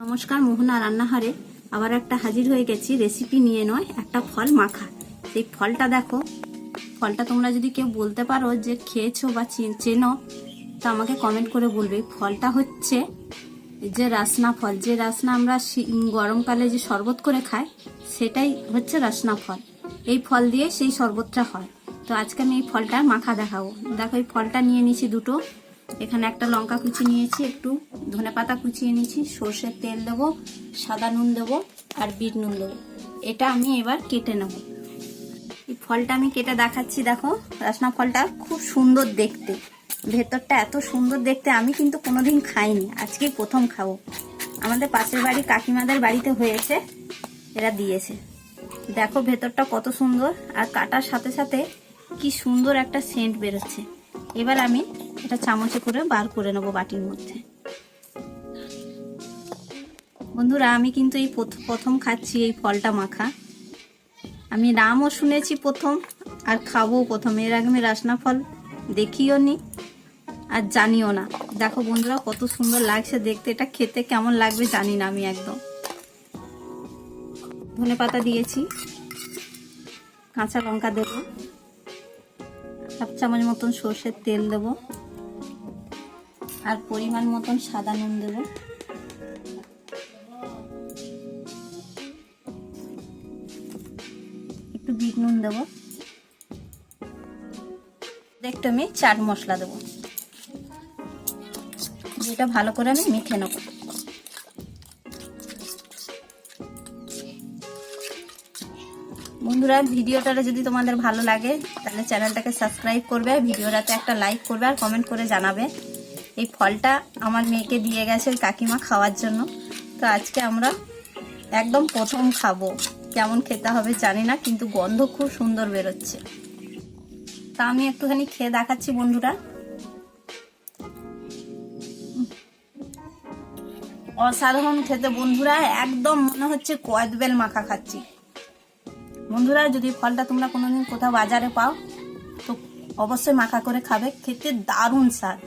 নমস্কার, মোহনা রান্নাঘরে আবার একটা হাজির হয়ে গেছি রেসিপি নিয়ে। নয়, একটা ফল মাখা। সেই ফলটা দেখো, ফলটা তোমরা যদি কেউ বলতে পারো যে খেয়েছো বা চেনো তো আমাকে কমেন্ট করে বলবে। ফলটা হচ্ছে যে রাসনা ফল, যে রাসনা আমরা গরমকালে যে শরবত করে খাই সেটাই হচ্ছে রাসনা ফল। এই ফল দিয়ে সেই শরবতটা হয়। তো আজকে আমি এই ফলটা মাখা দেখাবো। দেখো, এই ফলটা নিয়ে নিয়েছি দুটো। এখানে একটা লঙ্কা কুচি নিয়েছি, একটু ধনেপাতা কুচিয়ে নিয়েছি, সর্ষের তেল দেবো, সাদা নুন দেবো আর বিট নুন দেবো। এটা আমি এবার কেটে নেব। এই ফলটা আমি কেটে দেখাচ্ছি। দেখো, রাসনা ফলটা খুব সুন্দর দেখতে, ভেতরটা এত সুন্দর দেখতে। আমি কিন্তু কোনোদিন খাইনি, আজকে প্রথম খাবো। আমাদের পাশের বাড়ি কাকিমাদের বাড়িতে হয়েছে, এরা দিয়েছে। দেখো ভেতরটা কত সুন্দর, আর কাটার সাথে সাথে কি সুন্দর একটা সেন্ট বেরোচ্ছে। এবার আমি এটা চামচে করে বার করে নেবো বাটির মধ্যে। বন্ধুরা, আমি কিন্তু এই প্রথম খাচ্ছি এই ফলটা মাখা। আমি নামও শুনেছি প্রথম, আর খাবো প্রথম। এর আগে আমি রাসনা ফল দেখিও নি আর জানিও না। দেখো বন্ধুরা, কত সুন্দর লাগছে দেখতে। এটা খেতে কেমন লাগবে জানি না আমি একদম। ধনেপাতা দিয়েছি, কাঁচা লঙ্কা দেবো, হাফ চামচ মতন সর্ষের তেল দেবো, আর পরিমাণ মতন সাদা নুন দেব। একটু বিট নুন দেব, একটু আমি চাট মশলা দেবো, যেটা ভালো করে আমি মেখে নেব। বন্ধুরা, ভিডিওটা যদি তোমাদের ভালো লাগে তাহলে চ্যানেলটাকে সাবস্ক্রাইব করবে, ভিডিওটাতে একটা লাইক করবে আর কমেন্ট করে জানাবে। এই ফলটা আমার মেয়েকে দিয়ে গেছে ওই কাকিমা খাওয়ার জন্য। তো আজকে আমরা একদম প্রথম খাবো। কেমন খেতে হবে জানি না, কিন্তু গন্ধ খুব সুন্দর বেরোচ্ছে। তা আমি একটুখানি খেয়ে দেখাচ্ছি বন্ধুরা। অসাধারণ খেতে বন্ধুরা, একদম মনে হচ্ছে কদবেল মাখা খাচ্ছি। বন্ধুরা, যদি ফলটা তোমরা কোনোদিন কোথাও বাজারে পাও তো অবশ্যই মাখা করে খাবে, খেতে দারুণ স্বাদ।